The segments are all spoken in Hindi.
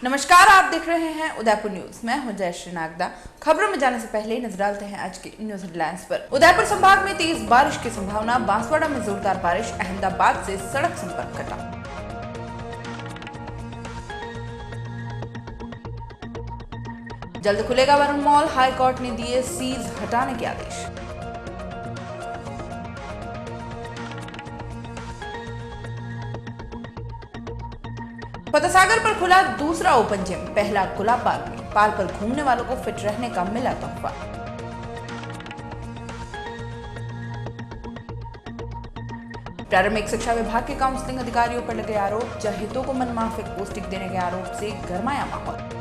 नमस्कार, आप देख रहे हैं उदयपुर न्यूज। मैं हूं जयश्री नागदा। खबरों में जाने से पहले नजर डालते हैं आज की न्यूज हेडलाइंस पर। उदयपुर संभाग में तेज बारिश की संभावना। बांसवाड़ा में जोरदार बारिश, अहमदाबाद से सड़क संपर्क कटा। जल्द खुलेगा वरुण मॉल, हाई कोर्ट ने दिए सीज हटाने के आदेश। फतेहसागर पर खुला दूसरा ओपन जिम, पहला खुला पार्क में। पाल पर घूमने वालों को फिट रहने का मिला तोहफा। प्रारंभिक शिक्षा विभाग के काउंसलिंग अधिकारियों पर लगे आरोप। चहेतों को मनमाफिक पोस्टिंग देने के आरोप से गरमाया माहौल।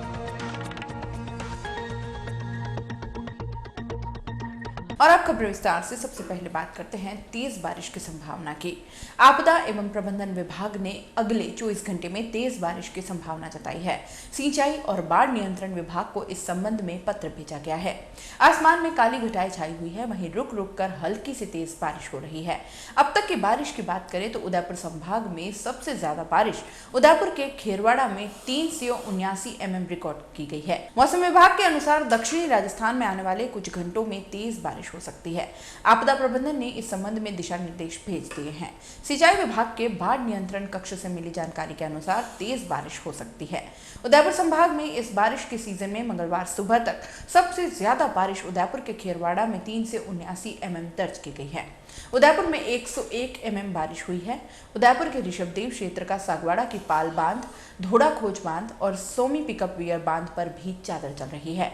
और अब खबर विस्तार से। सबसे पहले बात करते हैं तेज बारिश की संभावना की। आपदा एवं प्रबंधन विभाग ने अगले 24 घंटे में तेज बारिश की संभावना जताई है। सिंचाई और बाढ़ नियंत्रण विभाग को इस संबंध में पत्र भेजा गया है। आसमान में काली घटाएं छाई हुई है, वहीं रुक रुक कर हल्की से तेज बारिश हो रही है। अब तक की बारिश की बात करें तो उदयपुर संभाग में सबसे ज्यादा बारिश उदयपुर के खेरवाड़ा में 379 mm रिकॉर्ड की गई है। मौसम विभाग के अनुसार दक्षिणी राजस्थान में आने वाले कुछ घंटों में तेज बारिश हो सकती है। आपदा प्रबंधन ने इस संबंध में दिशा निर्देश भेज दिए हैं। सिंचाई विभाग के बाढ़ नियंत्रण कक्ष से मिली जानकारी के अनुसार तेज बारिश हो सकती है। उदयपुर संभाग में इस बारिश के सीजन में मंगलवार सुबह तक सबसे ज्यादा बारिश उदयपुर के खेरवाड़ा में 379 mm दर्ज की गई है। उदयपुर में 101 mm बारिश हुई है। उदयपुर के ऋषभदेव क्षेत्र का सागवाड़ा की पाल बांध, धोड़ा खोज बांध और सोमी पिकअप वियर बांध पर भी चादर चल रही है।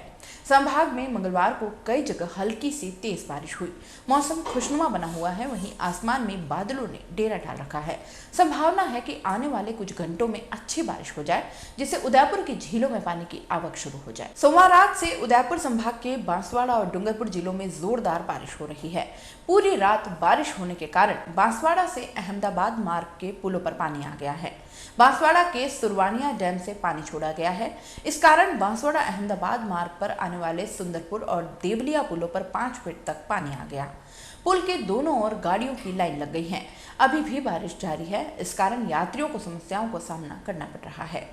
संभाग में मंगलवार को कई जगह हल्की से तेज बारिश हुई। मौसम खुशनुमा बना हुआ है, वहीं आसमान में बादलों ने डेरा डाल रखा है। संभावना है कि आने वाले कुछ घंटों में अच्छी बारिश हो जाए, जिससे उदयपुर की झीलों में पानी की आवक शुरू हो जाए। सोमवार रात से उदयपुर संभाग के बांसवाड़ा और डूंगरपुर जिलों में जोरदार बारिश हो रही है। पूरी रात बारिश होने के कारण बांसवाड़ा से अहमदाबाद मार्ग के पुलों पर पानी आ गया है। बांसवाड़ा के सुरवानिया डैम से पानी छोड़ा गया है। इस कारण बांसवाड़ा अहमदाबाद मार्ग पर आने वाले सुंदरपुर और देवलिया पुलों पर 5 फीट तक पानी आ गया। पुल के दोनों ओर गाड़ियों की लाइन लग गई है। अभी भी बारिश जारी है, इस कारण यात्रियों को समस्याओं का सामना करना पड़ रहा है।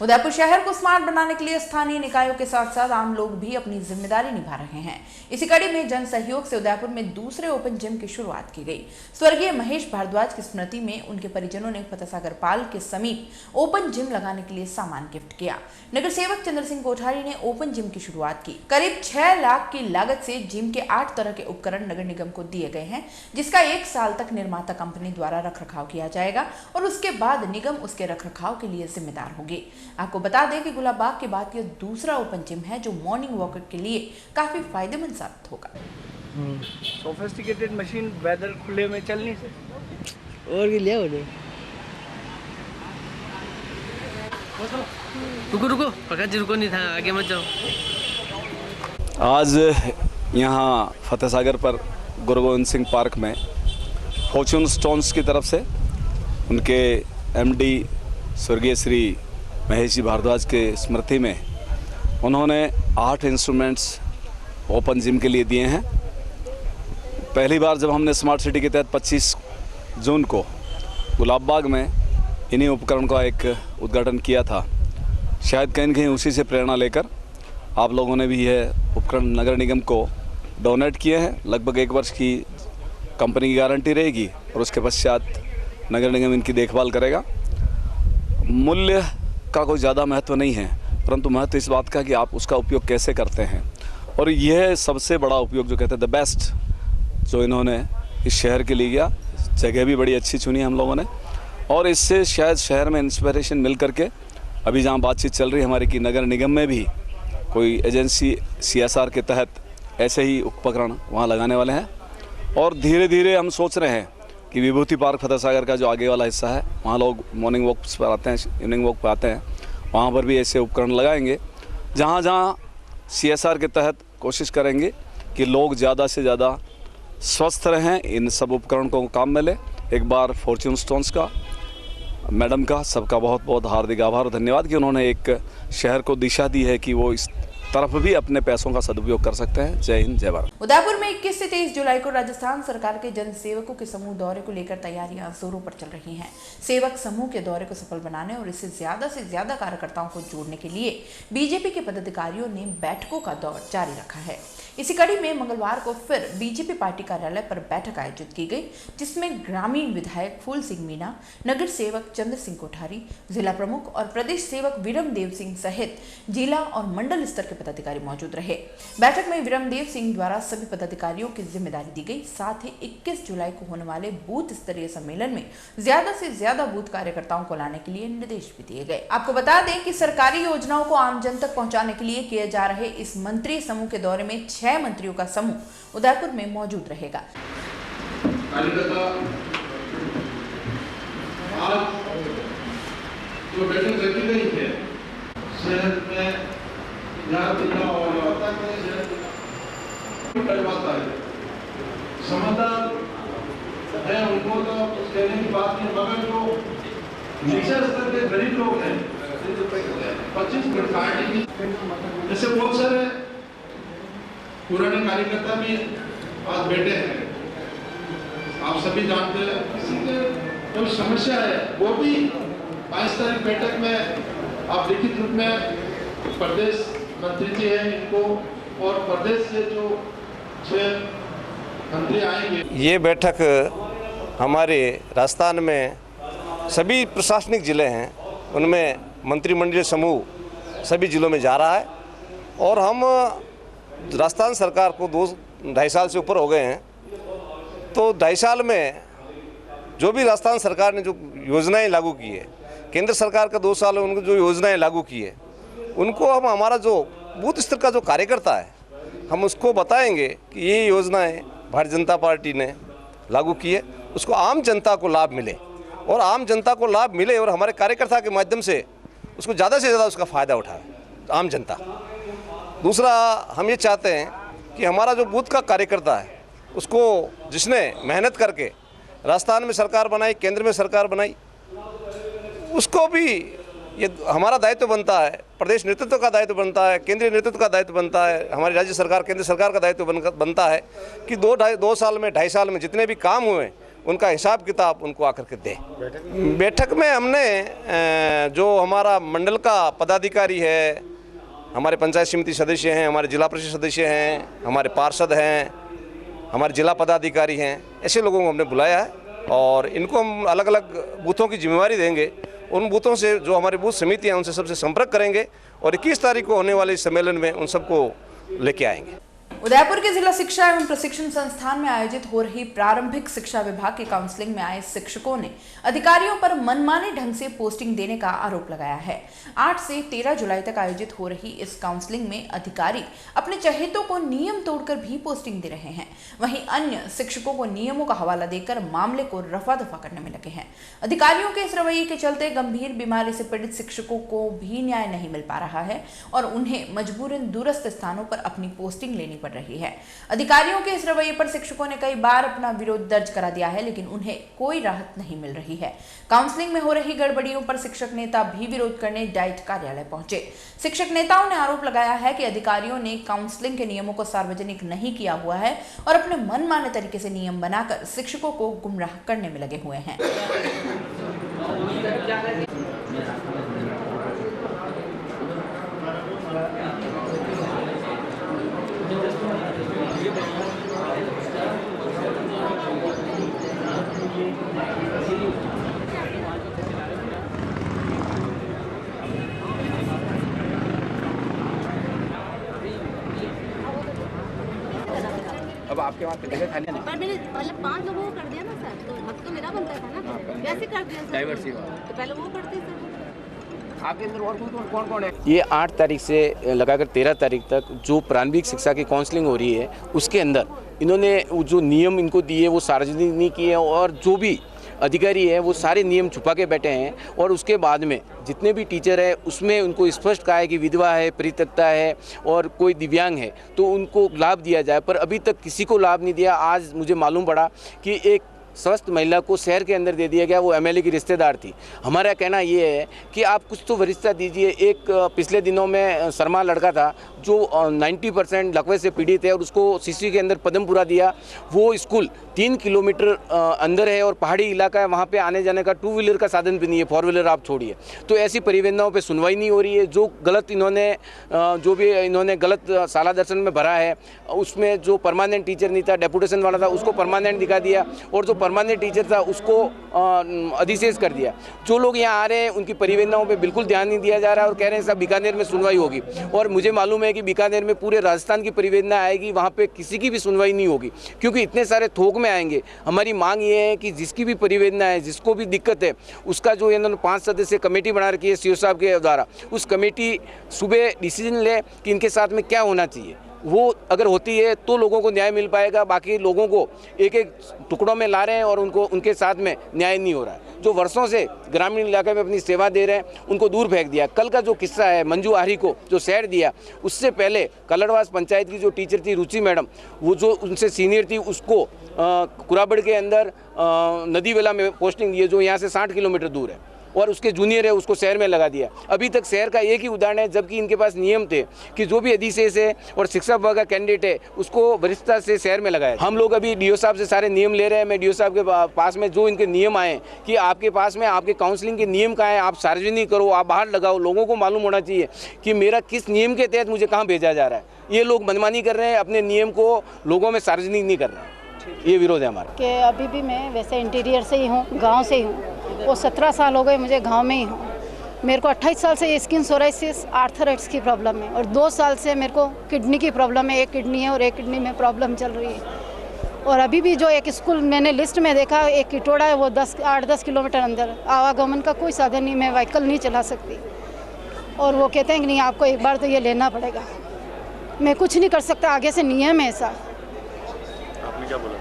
उदयपुर शहर को स्मार्ट बनाने के लिए स्थानीय निकायों के साथ साथ आम लोग भी अपनी जिम्मेदारी निभा रहे हैं। इसी कड़ी में जन सहयोग से उदयपुर में दूसरे ओपन जिम की शुरुआत की गई। स्वर्गीय महेश भारद्वाज की स्मृति में उनके परिजनों ने फतेहसागर पाल के समीप ओपन जिम लगाने के लिए सामान गिफ्ट किया। नगर सेवक चंद्र सिंह कोठारी ने ओपन जिम की शुरुआत की। करीब 6 लाख की लागत से जिम के 8 तरह के उपकरण नगर निगम को दिए गए हैं, जिसका 1 साल तक निर्माता कंपनी द्वारा रखरखाव किया जाएगा और उसके बाद निगम उसके रखरखाव के लिए जिम्मेदार होगी। आपको बता दें कि गुलाबबाग के बाद यह दूसरा ओपन जिम है जो मॉर्निंग वॉकर के लिए काफी फायदेमंद साबित होगा। सोफिस्टिकेटेड मशीन वेदर खुले में चलने से और भी लिया रुको प्रकाश जी, रुको नहीं था, आगे मत जाओ। आज यहाँ फतेहसागर पर गुरु गोविंद सिंह पार्क में फॉर्च्यून स्टोन्स की तरफ से उनके एमडी स्वर्गीय श्री महेश जी भारद्वाज के स्मृति में उन्होंने 8 इंस्ट्रूमेंट्स ओपन जिम के लिए दिए हैं। पहली बार जब हमने स्मार्ट सिटी के तहत 25 जून को गुलाबबाग में इन्हीं उपकरण का एक उद्घाटन किया था, शायद कहीं न कहीं उसी से प्रेरणा लेकर आप लोगों ने भी यह उपकरण नगर निगम को डोनेट किए हैं। लगभग 1 वर्ष की कंपनी की गारंटी रहेगी और उसके पश्चात नगर निगम इनकी देखभाल करेगा। मूल्य का कोई ज़्यादा महत्व नहीं है, परंतु महत्व इस बात का कि आप उसका उपयोग कैसे करते हैं। और यह सबसे बड़ा उपयोग जो कहते हैं द बेस्ट जो इन्होंने इस शहर के लिए किया। जगह भी बड़ी अच्छी चुनी हम लोगों ने और इससे शायद शहर में इंस्पिरेशन मिल करके अभी जहाँ बातचीत चल रही है हमारी कि नगर निगम में भी कोई एजेंसी CSR के तहत ऐसे ही उपकरण वहाँ लगाने वाले हैं। और धीरे धीरे हम सोच रहे हैं कि विभूति पार्क फतेहसागर का जो आगे वाला हिस्सा है वहाँ लोग मॉर्निंग वॉक पर आते हैं, इवनिंग वॉक पर आते हैं वहाँ पर भी ऐसे उपकरण लगाएंगे। जहाँ जहाँ CSR के तहत कोशिश करेंगे कि लोग ज़्यादा से ज़्यादा स्वस्थ रहें, इन सब उपकरण को काम मिले। एक बार फॉर्च्यून स्टोन्स का, मैडम का, सबका बहुत बहुत हार्दिक आभार और धन्यवाद कि उन्होंने एक शहर को दिशा दी है कि वो इस तरफ भी अपने पैसों का सदुपयोग कर सकते हैं। जय हिंद, जय भारत। उदयपुर में 21 से 23 जुलाई को राजस्थान सरकार के जन सेवकों के समूह दौरे को लेकर तैयारियां जोरों पर चल रही हैं। सेवक समूह के दौरे को सफल बनाने और इससे ज्यादा कार्यकर्ताओं को जोड़ने के लिए बीजेपी के पदाधिकारियों ने बैठकों का दौर जारी रखा है। इसी कड़ी में मंगलवार को फिर बीजेपी पार्टी कार्यालय पर बैठक आयोजित की गई, जिसमें ग्रामीण विधायक फूल सिंह मीणा, नगर सेवक चंद्र सिंह कोठारी, जिला प्रमुख और प्रदेश सेवक विरमदेव सिंह सहित जिला और मंडल स्तर के पदाधिकारी मौजूद रहे। बैठक में विरमदेव सिंह द्वारा सभी पदाधिकारियों की जिम्मेदारी दी गई। साथ ही 21 जुलाई को होने वाले बूथ स्तरीय सम्मेलन में ज्यादा से ज्यादा बूथ कार्यकर्ताओं को लाने के लिए निर्देश भी दिए गए। आपको बता दें कि सरकारी योजनाओं को आम जन तक पहुंचाने के लिए किए जा रहे इस मंत्री समूह के दौरे में 6 मंत्रियों का समूह उदयपुर में मौजूद रहेगा। आज जो बैठक रखी गई है शहर में समाधान है, उनको तो कुछ कहने की बात नहीं, मगर जो नीचे स्तर के गरीब लोग हैं 25 पार्टी की, जैसे बहुत सारे पुराने कार्यकर्ता भी आज बैठे हैं। आप सभी जानते हैं किसी के जो समस्या है वो भी 22 तारीख बैठक में आप लिखित रूप में प्रदेश मंत्री जी हैं इनको और प्रदेश से जो 6 मंत्री आएंगे। ये बैठक हमारे राजस्थान में सभी प्रशासनिक जिले हैं उनमें मंत्रिमंडलीय समूह सभी जिलों में जा रहा है और हम राजस्थान सरकार को 2-2.5 साल से ऊपर हो गए हैं, तो 2.5 साल में जो भी राजस्थान सरकार ने जो योजनाएं लागू की है, केंद्र सरकार का 2 साल में उनको जो योजनाएं लागू की है उनको हम हमारा जो बूथ स्तर का जो कार्यकर्ता है हम उसको बताएंगे कि ये योजनाएं भारतीय जनता पार्टी ने लागू की है, उसको आम जनता को लाभ मिले और आम जनता को लाभ मिले और हमारे कार्यकर्ता के माध्यम से उसको ज़्यादा से ज़्यादा उसका फ़ायदा उठाए आम जनता। दूसरा, हम ये चाहते हैं कि हमारा जो बूथ का कार्यकर्ता है उसको जिसने मेहनत करके राजस्थान में सरकार बनाई, केंद्र में सरकार बनाई, उसको भी ये हमारा दायित्व बनता है, प्रदेश नेतृत्व का दायित्व बनता है, केंद्रीय नेतृत्व का दायित्व बनता है, हमारी राज्य सरकार केंद्र सरकार का दायित्व बनता है कि 2 साल में 2.5 साल में जितने भी काम हुए उनका हिसाब किताब उनको आकर के दें। बैठक में हमने जो हमारा मंडल का पदाधिकारी है, हमारे पंचायत समिति सदस्य हैं, हमारे जिला परिषद सदस्य हैं, हमारे पार्षद हैं, हमारे जिला पदाधिकारी हैं, ऐसे लोगों को हमने बुलाया है और इनको हम अलग अलग बूथों की जिम्मेवारी देंगे। उन बूथों से जो हमारे बूथ समिति हैं उनसे सबसे संपर्क करेंगे और 21 तारीख को होने वाले इस सम्मेलन में उन सबको लेके आएंगे। उदयपुर के जिला शिक्षा एवं प्रशिक्षण संस्थान में आयोजित हो रही प्रारंभिक शिक्षा विभाग की काउंसलिंग में आए शिक्षकों ने अधिकारियों पर मनमाने ढंग से पोस्टिंग देने का आरोप लगाया है। 8 से 13 जुलाई तक आयोजित हो रही इस काउंसलिंग में अधिकारी अपने चहेतों को नियम तोड़कर भी पोस्टिंग दे रहे हैं, वहीं अन्य शिक्षकों को नियमों का हवाला देकर मामले को रफा दफा करने में लगे हैं। अधिकारियों के इस रवैये के चलते गंभीर बीमारी से पीड़ित शिक्षकों को भी न्याय नहीं मिल पा रहा है और उन्हें मजबूरन दूरस्थ स्थानों पर अपनी पोस्टिंग लेनी पड़ रही है। अधिकारियों के इस रवैये पर शिक्षकों ने कई बार अपना विरोध दर्ज करा दिया है, लेकिन उन्हें कोई राहत नहीं मिल रही है। काउंसलिंग में हो रही गड़बड़ियों पर शिक्षक नेता भी विरोध करने डाइट कार्यालय पहुंचे। शिक्षक नेताओं ने आरोप लगाया है कि अधिकारियों ने काउंसलिंग के नियमों को सार्वजनिक नहीं किया हुआ है और अपने मनमाने तरीके से नियम बनाकर शिक्षकों को गुमराह करने में लगे हुए हैं। अब आपके वहाँ जगह खाली नहीं, पर मैंने मतलब 5 लोगों को कर दिया ना सर, तो हक तो मेरा बनता था ना, वैसे कर दिया डाइवर्सिटी तो पहले वो करते सर। आपके अंदर और कौन कौन है? ये 8 तारीख से लगाकर 13 तारीख तक जो प्रारंभिक शिक्षा की काउंसलिंग हो रही है उसके अंदर इन्होंने जो नियम इनको दिए वो सार्वजनिक नहीं किए और जो भी अधिकारी है वो सारे नियम छुपा के बैठे हैं और उसके बाद में जितने भी टीचर है उसमें उनको स्पष्ट कहा है कि विधवा है, परित्यक्ता है और कोई दिव्यांग है तो उनको लाभ दिया जाए, पर अभी तक किसी को लाभ नहीं दिया। आज मुझे मालूम पड़ा कि एक स्वस्थ महिला को शहर के अंदर दे दिया गया, वो एमएलए की रिश्तेदार थी। हमारा कहना ये है कि आप कुछ तो वरिष्ठता दीजिए। एक पिछले दिनों में शर्मा लड़का था जो 90% लकवे से पीड़ित है और उसको सीसी के अंदर पदमपुरा दिया। वो स्कूल 3 किलोमीटर अंदर है और पहाड़ी इलाका है, वहाँ पे आने जाने का 2 व्हीलर का साधन भी नहीं है, 4 व्हीलर आप छोड़िए। तो ऐसी परिवेदनाओं पे सुनवाई नहीं हो रही है। जो गलत इन्होंने गलत शाला दर्शन में भरा है उसमें जो परमानेंट टीचर नहीं था, डेपुटेशन वाला था, उसको परमानेंट दिखा दिया और जो परमानेंट टीचर था उसको अधिशेष कर दिया। जो लोग यहाँ आ रहे हैं उनकी परिवेदनाओं पे बिल्कुल ध्यान नहीं दिया जा रहा है और कह रहे हैं सब बीकानेर में सुनवाई होगी, और मुझे मालूम है कि बीकानेर में पूरे राजस्थान की परिवेदना आएगी, वहाँ पे किसी की भी सुनवाई नहीं होगी क्योंकि इतने सारे थोक में आएंगे। हमारी मांग ये है कि जिसकी भी परिवेदना है, जिसको भी दिक्कत है, उसका जो इन्होंने 5 सदस्यीय कमेटी बना रखी है सीओ साहब के द्वारा, उस कमेटी सुबह डिसीजन ले कि इनके साथ में क्या होना चाहिए। वो अगर होती है तो लोगों को न्याय मिल पाएगा। बाकी लोगों को एक एक टुकड़ों में ला रहे हैं और उनके साथ में न्याय नहीं हो रहा है। जो वर्षों से ग्रामीण इलाके में अपनी सेवा दे रहे हैं उनको दूर फेंक दिया। कल का जो किस्सा है मंजू आहिरी को जो शहर दिया, उससे पहले कलड़वास पंचायत की जो टीचर थी रुचि मैडम, वो जो उनसे सीनियर थी, उसको कुराबड़ के अंदर नदीवेला में पोस्टिंग दी है जो यहाँ से 60 किलोमीटर दूर है, और उसके जूनियर है उसको शहर में लगा दिया। अभी तक शहर का एक ही उदाहरण है, जबकि इनके पास नियम थे कि जो भी अधिशेष है और शिक्षा विभाग का कैंडिडेट है उसको वरिष्ठता से शहर में लगाया। हम लोग अभी डीओ साहब से सारे नियम ले रहे हैं। मैं डीओ साहब के पास में जो इनके नियम आए कि आपके पास में आपके काउंसलिंग के नियम कहाँ हैं, आप सार्वजनिक करो, आप बाहर लगाओ, लोगों को मालूम होना चाहिए कि मेरा किस नियम के तहत मुझे कहाँ भेजा जा रहा है। ये लोग मनमानी कर रहे हैं, अपने नियम को लोगों में सार्वजनिक नहीं कर रहे हैं। ये विरोध है हमारा। कि अभी भी मैं वैसे इंटीरियर से ही हूँ, गांव से ही हूँ, और 17 साल हो गए मुझे गांव में ही हूँ। मेरे को 28 साल से स्किन सोराइसिस, आर्थराइटिस की प्रॉब्लम है और 2 साल से मेरे को किडनी की प्रॉब्लम है। एक किडनी है और एक किडनी में प्रॉब्लम चल रही है। और अभी भी जो एक स्कूल मैंने लिस्ट में देखा, एक किटोड़ा है, वो 8-10 किलोमीटर अंदर, आवागमन का कोई साधन नहीं, मैं व्हीकल नहीं चला सकती। और वो कहते हैं कि नहीं आपको एक बार तो ये लेना पड़ेगा। मैं कुछ नहीं कर सकता, आगे से नियम है ऐसा। आपने क्या बोला?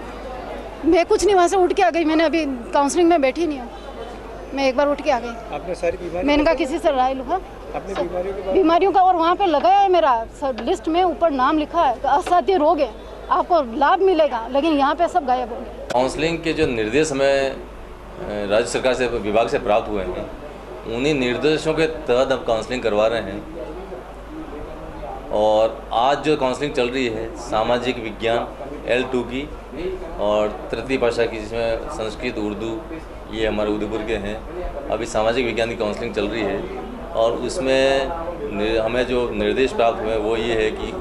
मैं कुछ नहीं, वहाँ से उठ के आ गई। मैंने अभी काउंसलिंग में बैठी नहीं हूँ, मैं एक बार उठ के आ गई। आपने सारी बीमारी, मैंने कहा किसी से राय लूँगा अपनी बीमारियों का, और वहाँ पे लगाया है मेरा लिस्ट में ऊपर नाम लिखा है, असाध्य रोग है, आपको लाभ मिलेगा, लेकिन यहाँ पे सब गायब हो गए। काउंसलिंग के जो निर्देश हमें राज्य सरकार से, विभाग से प्राप्त हुए हैं, उन्हीं निर्देशों के तहत हम काउंसलिंग करवा रहे हैं। और आज जो काउंसलिंग चल रही है सामाजिक विज्ञान L2 की और तृतीय भाषा की, जिसमें संस्कृत, उर्दू, ये हमारे उदयपुर के हैं। अभी सामाजिक विज्ञान की काउंसलिंग चल रही है और उसमें हमें जो निर्देश प्राप्त हुए वो ये है कि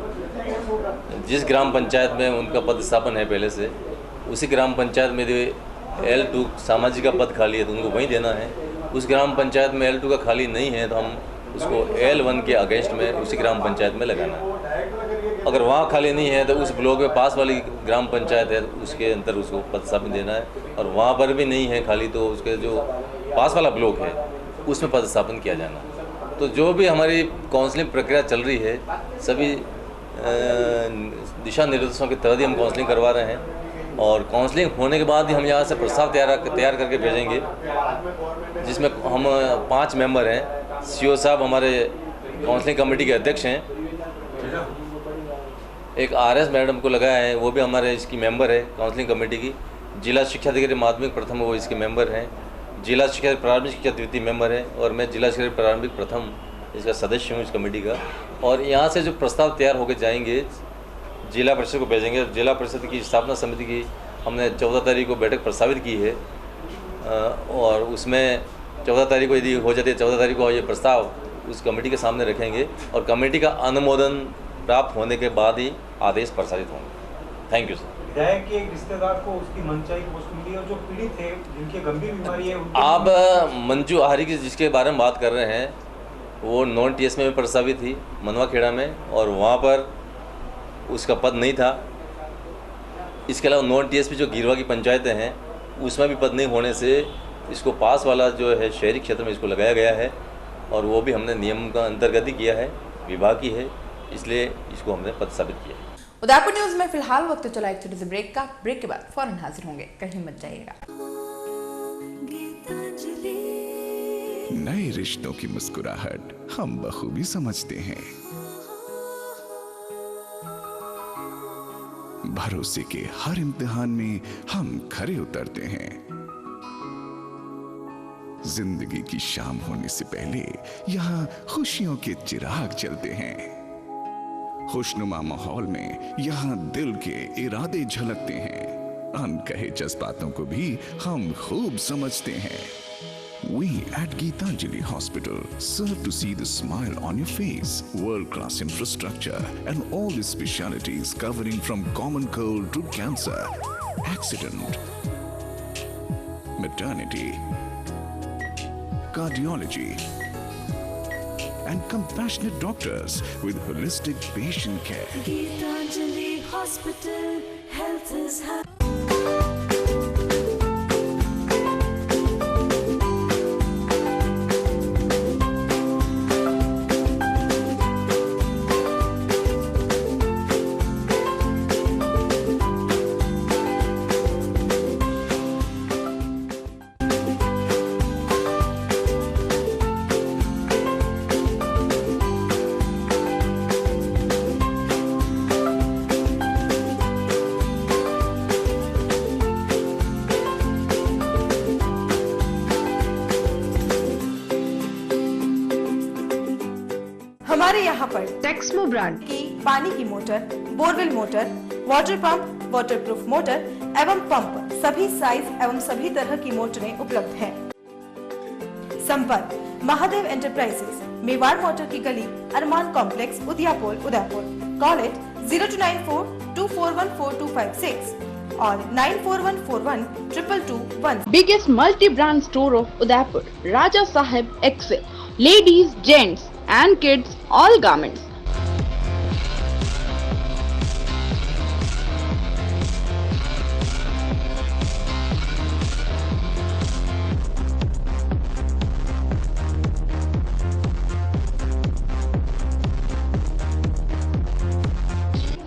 जिस ग्राम पंचायत में उनका पद स्थापन है पहले से, उसी ग्राम पंचायत में L2 सामाजिक का पद खाली है तो उनको वहीं देना है। उस ग्राम पंचायत में L2 का खाली नहीं है तो हम उसको L1 के अगेंस्ट में उसी ग्राम पंचायत में लगाना है। अगर वहाँ खाली नहीं है तो उस ब्लॉक में पास वाली ग्राम पंचायत है उसके अंदर उसको पद स्थापन देना है, और वहाँ पर भी नहीं है खाली तो उसके जो पास वाला ब्लॉक है उसमें पद स्थापन किया जाना। तो जो भी हमारी काउंसलिंग प्रक्रिया चल रही है, सभी दिशा निर्देशों के तहत ही हम काउंसलिंग करवा रहे हैं। और काउंसलिंग होने के बाद ही हम यहाँ से प्रस्ताव तैयार करके भेजेंगे, जिसमें हम 5 मेंबर हैं। सीओ साहब हमारे काउंसलिंग कमेटी के अध्यक्ष हैं। एक RS मैडम को लगाया है, वो भी हमारे इसकी मेंबर है काउंसलिंग कमेटी की। जिला शिक्षा अधिकारी माध्यमिक प्रथम वो इसके मेंबर हैं। जिला शिक्षा प्रारंभिक शिक्षा द्वितीय मेंबर है, और मैं जिला शिक्षा प्रारंभिक प्रथम इसका सदस्य हूँ इस कमेटी का। और यहाँ से जो प्रस्ताव तैयार होकर जाएंगे जिला परिषद को भेजेंगे। जिला परिषद की स्थापना समिति की हमने 14 तारीख को बैठक प्रस्तावित की है, और उसमें 14 तारीख को यदि हो जाती है, 14 तारीख को ये प्रस्ताव उस कमेटी के सामने रखेंगे और कमेटी का अनुमोदन प्राप्त होने के बाद ही आदेश प्रसारित होंगे। Thank you sir. विधायक के एक रिश्तेदार को उसकी मनचाही पोस्ट मिली और जो पीड़ित थे, जिनकी गंभीर बीमारी है, आप मंजू आहिरी की जिसके बारे में बात कर रहे हैं, वो नॉन TS में प्रस्तावित थी मनवाखेड़ा में, और वहाँ पर उसका पद नहीं था। इसके अलावा नॉन TS जो गिरवा की पंचायतें हैं उसमें भी पद नहीं होने से इसको पास वाला जो है शहरी क्षेत्र में इसको लगाया गया है, और वो भी हमने नियम का अंतर्गत ही किया है, विभाग की है, इसलिए इसको हमने पद स्थापित किया है। उदयपुर न्यूज में फिलहाल वक्त चला एक छोटे से ब्रेक का। ब्रेक के बाद फौरन हाजिर होंगे, कहीं मत जाइएगा। नए रिश्तों की मुस्कुराहट हम बखूबी समझते हैं। भरोसे के हर इम्तिहान में हम खरे उतरते हैं। जिंदगी की शाम होने से पहले यहाँ खुशियों के चिराग जलते हैं। खुशनुमा माहौल में यहाँ दिल के इरादे झलकते हैं। अनकहे जज्बातों को भी हम खूब समझते हैं। We at Geetanjali Hospital serve to see the smile on your face. World-class infrastructure and all the specialities covering from common cold to cancer, accident, maternity, cardiology, and compassionate doctors with holistic patient care. Geetanjali Hospital, health is happy. हमारे यहाँ पर टेक्समो ब्रांड की पानी की motor, borewell motor, water pump, waterproof motor एवं पंप सभी साइज एवं सभी तरह की मोटरें उपलब्ध हैं। संपर्क महादेव एंटरप्राइजेस, मेवाड़ मोटर की गली, अरमान कॉम्प्लेक्स, उदयपुर। कॉल इट 0294241426 और 9414122221। Biggest multi-brand store of Udaipur, Raja Sahib Excel, ladies, gents and kids, all garments.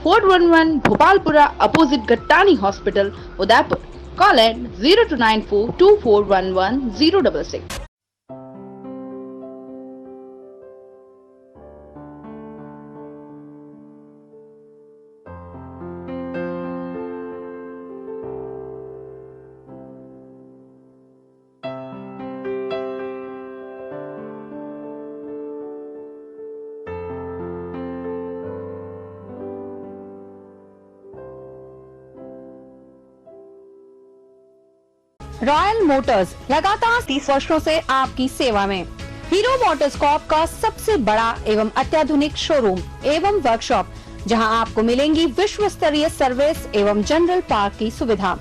Fort 11 Bhopalpura opposite Gattani Hospital, Udaipur. Call at 029424110066. Royal Motors लगातार 30 वर्षों से आपकी सेवा में। हीरो मोटर्सकॉर्प का सबसे बड़ा एवं अत्याधुनिक शोरूम एवं वर्कशॉप, जहां आपको मिलेंगी विश्व स्तरीय सर्विस एवं जनरल पार्क की सुविधा।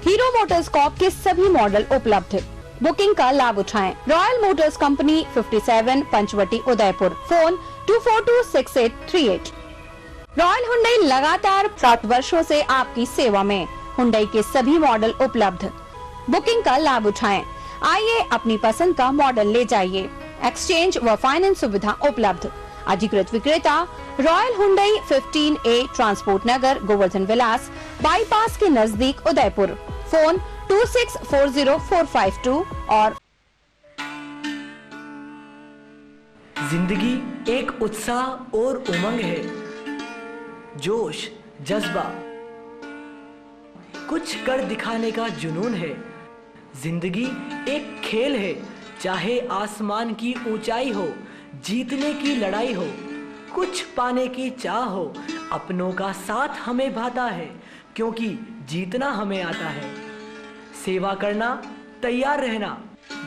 हीरो मोटर्सकॉर्प के सभी मॉडल उपलब्ध। बुकिंग का लाभ उठाएं। Royal Motors company 57 Panchvati Udaipur. Phone 24263838। Royal Hyundai लगातार 7 वर्षों से आपकी सेवा में। हुंडई के सभी मॉडल उपलब्ध। बुकिंग का लाभ उठाएं। आइए अपनी पसंद का मॉडल ले जाइए। एक्सचेंज व फाइनेंस सुविधा उपलब्ध। अधिकृत विक्रेता रॉयल हुंडई 15A ट्रांसपोर्ट नगर, गोवर्धन विलास, बाईपास के नजदीक उदयपुर। फोन 26404552 और जिंदगी एक उत्साह और उमंग है, जोश, जज्बा, कुछ कर दिखाने का जुनून है। जिंदगी एक खेल है, चाहे आसमान की ऊंचाई हो, जीतने की लड़ाई हो, कुछ पाने की चाह हो। अपनों का साथ हमें भाता है, क्योंकि जीतना हमें आता है। सेवा करना, तैयार रहना,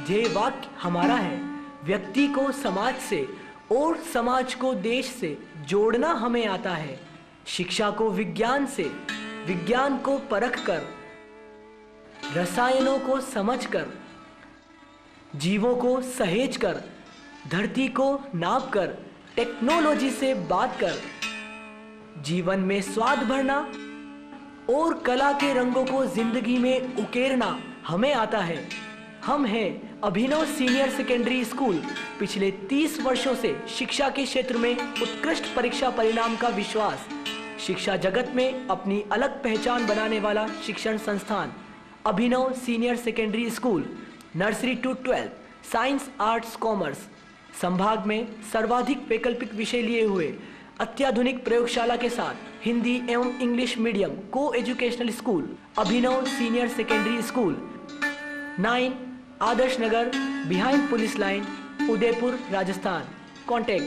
ध्येय वाक्य हमारा है। व्यक्ति को समाज से और समाज को देश से जोड़ना हमें आता है। शिक्षा को विज्ञान से, विज्ञान को परख कर, रसायनों को समझकर, जीवों को सहेज कर, धरती को नाप कर, टेक्नोलॉजी से बात कर, जीवन में स्वाद भरना और कला के रंगों को जिंदगी में उकेरना हमें आता है। हम हैं अभिनव सीनियर सेकेंडरी स्कूल। पिछले 30 वर्षों से शिक्षा के क्षेत्र में उत्कृष्ट परीक्षा परिणाम का विश्वास। शिक्षा जगत में अपनी अलग पहचान बनाने वाला शिक्षण संस्थान Abhinav senior secondary school, nursery to 12, science arts commerce. संभाग में सर्वाधिक वैकल्पिक विषय लिए हुए अत्याधुनिक प्रयोगशाला के साथ हिंदी एवं English medium co-educational school Abhinav senior secondary school 9 Adarsh Nagar behind police line Udaipur Rajasthan. Contact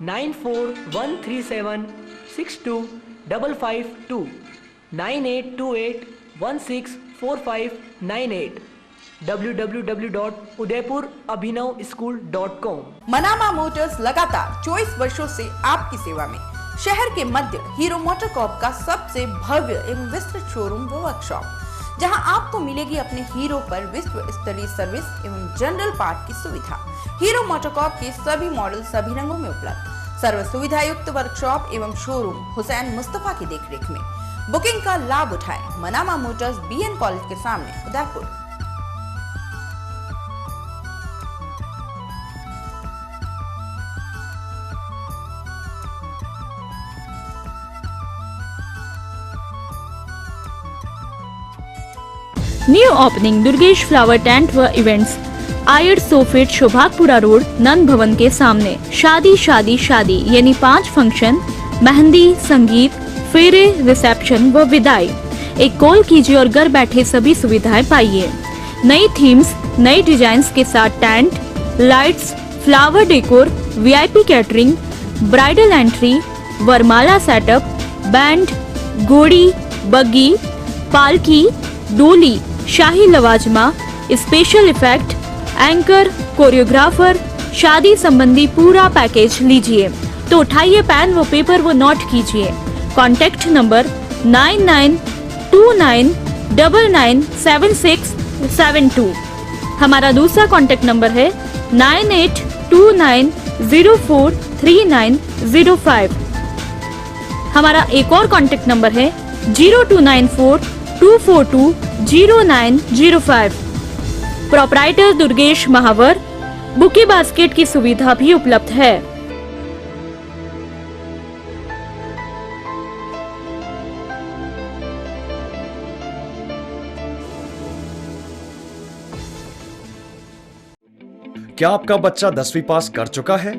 9413762552 9828164598 www.udaipurabhinavschool.com। Manama motors लगातार 24 वर्षों से आपकी सेवा में। शहर के मध्य हीरो मोटरकॉर्प का सबसे भव्य एवं विस्तृत शोरूम व वर्कशॉप, जहां आपको मिलेगी अपने हीरो पर विश्व स्तरीय सर्विस एवं जनरल पार्ट की सुविधा। हीरो मोटरकॉर्प के सभी मॉडल सभी रंगों में उपलब्ध। सर्व सुविधा युक्त वर्कशॉप एवं शोरूम हुसैन मुस्तफा की देखरेख में। बुकिंग का लाभ उठाएं। मनामा मोटर्स BN कॉलेज के सामने Udaipur. New opening Durgesh flower tent व इवेंट्स, आयर सोफिट शोभागपुरा रोड नंद भवन के सामने। शादी शादी शादी यानी 5 फंक्शन, मेहंदी, संगीत, फेरे, रिसेप्शन व विदाई। एक कॉल कीजिए और घर बैठे सभी सुविधाएं पाइए। नई थीम्स, नई डिजाइन्स के साथ tent, lights, flower decor, VIP catering, bridal entry, वरमाला सेटअप, बैंड, घोड़ी, बग्गी, पालकी, डोली, शाही लवाजमा, स्पेशल इफेक्ट, एंकर, कोरियोग्राफर, शादी संबंधी पूरा पैकेज लीजिए तो उठाइए पेन व पेपर व नोट कीजिए। Contact number 9929997672। हमारा दूसरा कॉन्टैक्ट नंबर है 9829043905। हमारा एक और कॉन्टैक्ट नंबर है 029424200905। प्रोपराइटर दुर्गेश महावर। बुके बास्केट की सुविधा भी उपलब्ध है। क्या आपका बच्चा 10वीं पास कर चुका है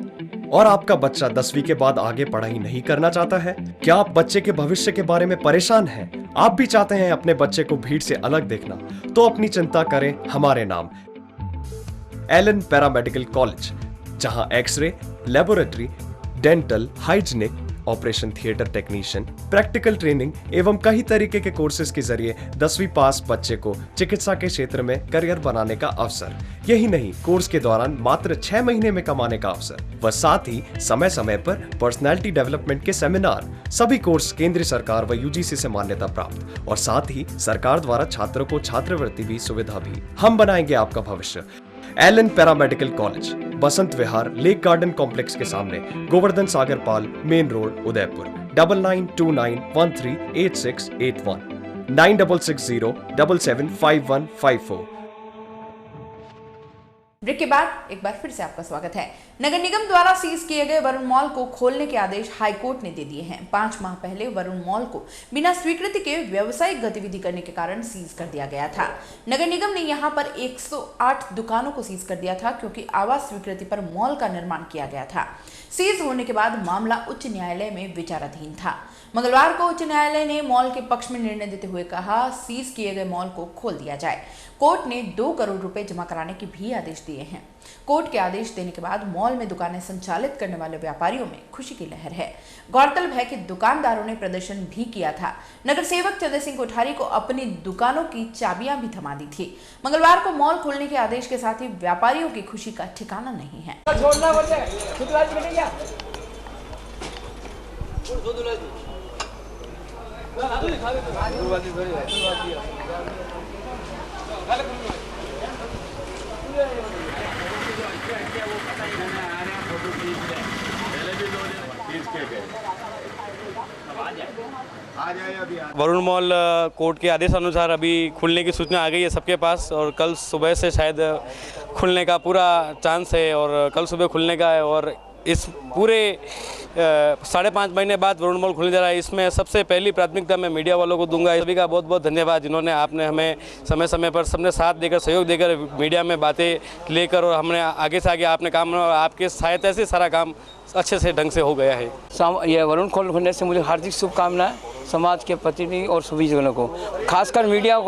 और आपका बच्चा 10वीं के बाद आगे पढ़ाई नहीं करना चाहता है? क्या आप बच्चे के भविष्य के बारे में परेशान हैं? आप भी चाहते हैं अपने बच्चे को भीड़ से अलग देखना? तो अपनी चिंता करें हमारे नाम, एलन पैरामेडिकल कॉलेज, जहां x ray, laboratory, dental, hygienic, operation theatre technician, practical training एवं कई तरीके के कोर्सेज के जरिए 10वीं पास बच्चे को चिकित्सा के क्षेत्र में करियर बनाने का अवसर। यही नहीं, कोर्स के दौरान मात्र 6 महीने में कमाने का अवसर व साथ ही समय समय पर पर्सनालिटी डेवलपमेंट के सेमिनार। सभी कोर्स केंद्र सरकार व UGC से मान्यता प्राप्त और साथ ही सरकार द्वारा छात्रों को छात्रवृत्ति भी सुविधा भी। हम बनाएंगे आपका भविष्य। Elon paramedical college, Basant Vihar, lake garden complex के सामने, गोवर्धन सागर पाल, मेन रोड, उदयपुर। 9929138681 9660775154। ब्रेक के बाद एक बार फिर से आपका स्वागत है। नगर निगम द्वारा सीज किए गए वरुण मॉल को खोलने के आदेश हाईकोर्ट ने दे दिए हैं। 5 माह पहले वरुण मॉल को बिना स्वीकृति के व्यावसायिक गतिविधि करने के कारण सीज कर दिया गया था। नगर निगम ने यहां पर 108 दुकानों को सीज कर दिया था क्योंकि आवास स्वीकृति पर मॉल का निर्माण किया गया था। सीज होने के बाद मामला उच्च न्यायालय में विचाराधीन था। मंगलवार को उच्च न्यायालय ने मॉल के पक्ष में निर्णय देते हुए कहा, सीज किए गए मॉल को खोल दिया जाए। कोर्ट ने 2 करोड़ रुपए जमा कराने के भी आदेश दिए हैं। कोर्ट के आदेश देने के बाद मॉल में दुकानें संचालित करने वाले व्यापारियों में खुशी की लहर है। गौरतलब है कि दुकानदारों ने प्रदर्शन भी किया था। नगर सेवक चंद्र सिंह कोठारी को अपनी दुकानों की चाबियां भी थमा दी थी। मंगलवार को मॉल खोलने के आदेश के साथ ही व्यापारियों की खुशी का ठिकाना नहीं है। वरुण मॉल कोर्ट के आदेश अनुसार अभी खुलने की सूचना आ गई है सबके पास और कल सुबह से शायद खुलने का पूरा चांस है और कल सुबह खुलने का है और इस पूरे 5.5 महीने बाद वरुण मॉल खुलने जा रहा है। इसमें सबसे पहली प्राथमिकता मैं मीडिया वालों को दूंगा। सभी का बहुत बहुत धन्यवाद जिन्होंने आपने हमें समय समय पर सबने साथ देकर सहयोग देकर मीडिया में बातें लेकर और हमने आगे से आगे आपने काम और आपके सहायता से सारा काम अच्छे से ढंग से हो गया है। ये वरुण मॉल खुलने से मुझे हार्दिक शुभकामनाएं समाज के प्रतिनिधि और सभी जनों को, खासकर मीडिया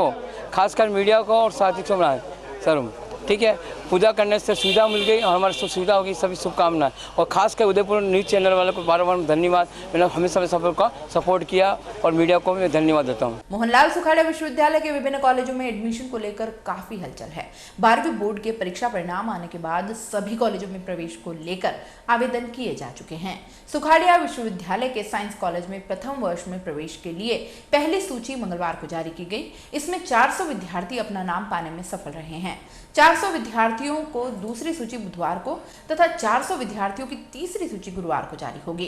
को और हार्दिक शुभकामनाएं सर। ठीक है, पूजा करने से सुविधा मिल गई और हमारी सुविधा होगी, सभी शुभकामनाएं। और खासकर उदयपुर न्यूज़ चैनल वालों को बार बार धन्यवाद। मैंने हमेशा सफर का सपोर्ट किया और मीडिया को मैं धन्यवाद देता हूं। मोहनलाल सुखाड़िया विश्वविद्यालय के विभिन्न कॉलेजों में एडमिशन को लेकर काफी हलचल है। 12वीं बोर्ड के परीक्षा परिणाम आने के बाद सभी कॉलेजों में प्रवेश को लेकर आवेदन किए जा चुके हैं। सुखाड़िया विश्वविद्यालय के साइंस कॉलेज में प्रथम वर्ष में प्रवेश के लिए पहली सूची मंगलवार को जारी की गई। इसमें 400 विद्यार्थी अपना नाम पाने में सफल रहे हैं। 400 विद्यार्थियों को दूसरी सूची बुधवार को तथा 400 विद्यार्थियों की तीसरी सूची गुरुवार को जारी होगी।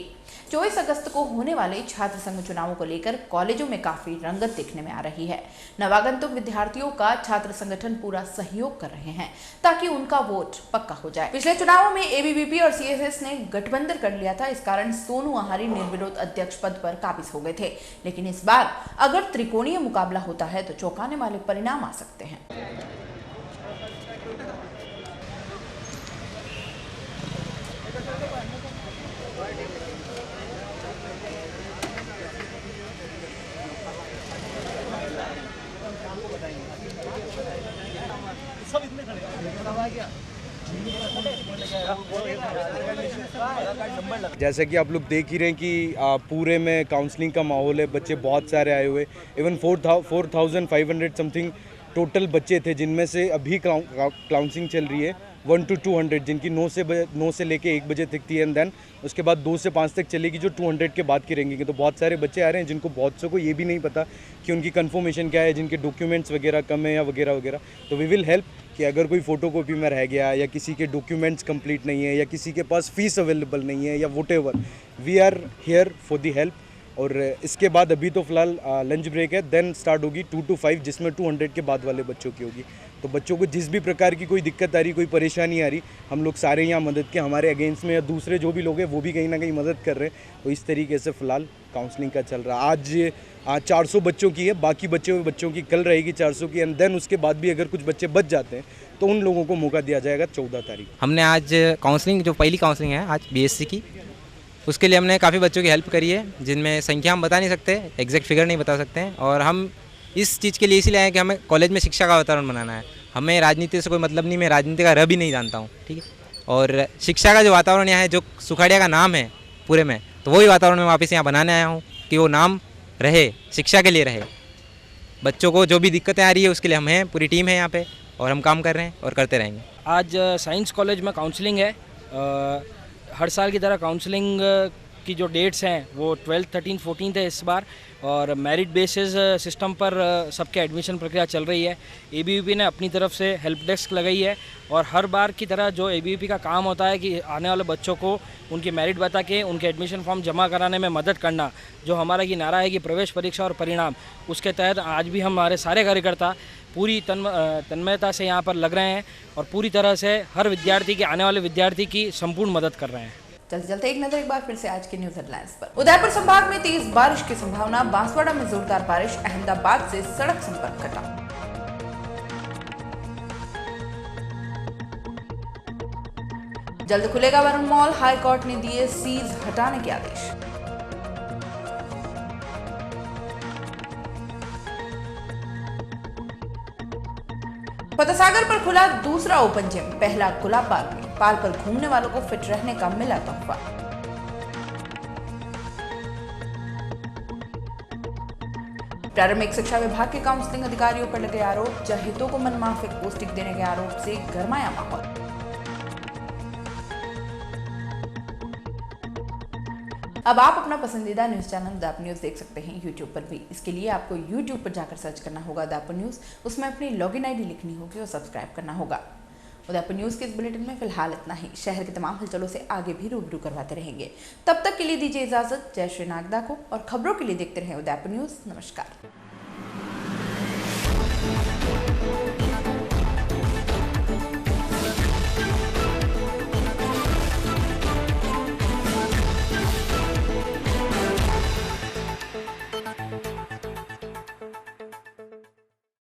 24 अगस्त को होने वाले छात्र संघ चुनावों को लेकर कॉलेजों में काफी रंगत देखने में आ रही है। नवागंतुक विद्यार्थियों का छात्र संगठन पूरा सहयोग कर रहे हैं ताकि उनका वोट पक्का हो जाए। पिछले चुनावों में एबीवीपी और सीएसएस ने गठबंधन कर लिया था। इस कारण सोनू आहारी निर्विरोध अध्यक्ष पद पर काबिज हो गए थे। लेकिन इस बार अगर त्रिकोणीय मुकाबला होता है तो चौंकाने वाले परिणाम आ सकते हैं। जैसे कि आप लोग देख ही रहे हैं कि पूरे में काउंसलिंग का माहौल है। बच्चे बहुत सारे आए हुए, इवन 4500 समथिंग टोटल बच्चे थे, जिनमें से अभी काउंसलिंग चल रही है 1 to 200, जिनकी 9 से लेके 1 बजे तक थी एंड देन उसके बाद 2 से 5 तक चलेगी, जो 200 के बाद की रहेंगी। तो बहुत सारे बच्चे आ रहे हैं जिनको बहुत से को ये भी नहीं पता कि उनकी कंफर्मेशन क्या है, जिनके डॉक्यूमेंट्स वगैरह कम है या वगैरह वगैरह। तो वी विल हेल्प कि अगर कोई फ़ोटोकॉपी में रह गया या किसी के डॉक्यूमेंट्स कंप्लीट नहीं है या किसी के पास फीस अवेलेबल नहीं है या whatever, we are here for the help. और इसके बाद अभी तो फिलहाल लंच ब्रेक है, देन स्टार्ट होगी 2 to 5, जिसमें 200 के बाद वाले बच्चों की होगी। तो बच्चों को जिस भी प्रकार की कोई दिक्कत आ रही, कोई परेशानी आ रही, हम लोग सारे यहाँ मदद के, हमारे अगेंस्ट में या दूसरे जो भी लोग हैं वो भी कहीं ना कहीं मदद कर रहे हैं। तो इस तरीके से फ़िलहाल काउंसलिंग का चल रहा है। आज 400 बच्चों की है, बाकी बच्चों की कल रहेगी 400 की, एंड देन उसके बाद भी अगर कुछ बच्चे बच जाते हैं तो उन लोगों को मौका दिया जाएगा 14 तारीख। हमने आज काउंसलिंग, जो पहली काउंसलिंग है आज बीएससी की, उसके लिए हमने काफ़ी बच्चों की हेल्प करी है, जिनमें संख्या हम बता नहीं सकते, एग्जैक्ट फिगर नहीं बता सकते हैं। और हम इस चीज़ के लिए इसीलिए आए कि हमें कॉलेज में शिक्षा का वातावरण बनाना है। हमें राजनीति से कोई मतलब नहीं, मैं राजनीति का र भी नहीं जानता हूँ, ठीक है। और शिक्षा का जो वातावरण यहाँ है, जो सुखाड़िया का नाम है पूरे में, तो वही वातावरण मैं वापस यहाँ बनाने आया हूँ कि वो नाम रहे, शिक्षा के लिए रहे। बच्चों को जो भी दिक्कतें आ रही है उसके लिए हम हैं, पूरी टीम है यहाँ पे और हम काम कर रहे हैं और करते रहेंगे। आज साइंस कॉलेज में काउंसलिंग है। हर साल की तरह काउंसलिंग की जो डेट्स हैं वो 12th, 13th, 14th है इस बार, और मेरिट बेसिस सिस्टम पर सबके एडमिशन प्रक्रिया चल रही है। एबीवीपी ने अपनी तरफ से हेल्प डेस्क लगाई है और हर बार की तरह जो एबीवीपी का काम होता है कि आने वाले बच्चों को उनकी मेरिट बता के उनके एडमिशन फॉर्म जमा कराने में मदद करना, जो हमारा ये नारा है कि प्रवेश परीक्षा और परिणाम, उसके तहत आज भी हमारे सारे कार्यकर्ता पूरी तन्मयता से यहाँ पर लग रहे हैं और पूरी तरह से हर विद्यार्थी की, आने वाले विद्यार्थी की संपूर्ण मदद कर रहे हैं। चलते चलते एक नजर एक बार फिर से आज के न्यूज हेडलाइंस पर। उदयपुर संभाग में तेज बारिश की संभावना, बांसवाड़ा में जोरदार बारिश, अहमदाबाद से सड़क संपर्क कटा। जल्द खुलेगा वरुण मॉल, हाई कोर्ट ने दिए सीज हटाने के आदेश। फतेहसागर पर खुला दूसरा ओपन जिम, पहला खुला पार्क में, पाल पर घूमने वालों को फिट रहने का मिला तोहफा। प्रारंभिक शिक्षा विभाग के काउंसलिंग अधिकारियों पर लगे आरोप, चहेतों को मनमाफिक पोस्टिंग देने के आरोप से गरमाया माहौल। अब आप अपना पसंदीदा न्यूज चैनल उदयपुर न्यूज देख सकते हैं यूट्यूब पर भी। इसके लिए आपको यूट्यूब पर जाकर सर्च करना होगा उदयपुर न्यूज, उसमें अपनी लॉगिन आईडी लिखनी होगी और सब्सक्राइब करना होगा। उदयपुर न्यूज के इस बुलेटिन में फिलहाल इतना ही। शहर के तमाम हलचलों से आगे भी रूबरू करवाते रहेंगे। तब तक के लिए दीजिए इजाजत। जय श्री नागदा को, और खबरों के लिए देखते रहें उदयपुर न्यूज। नमस्कार।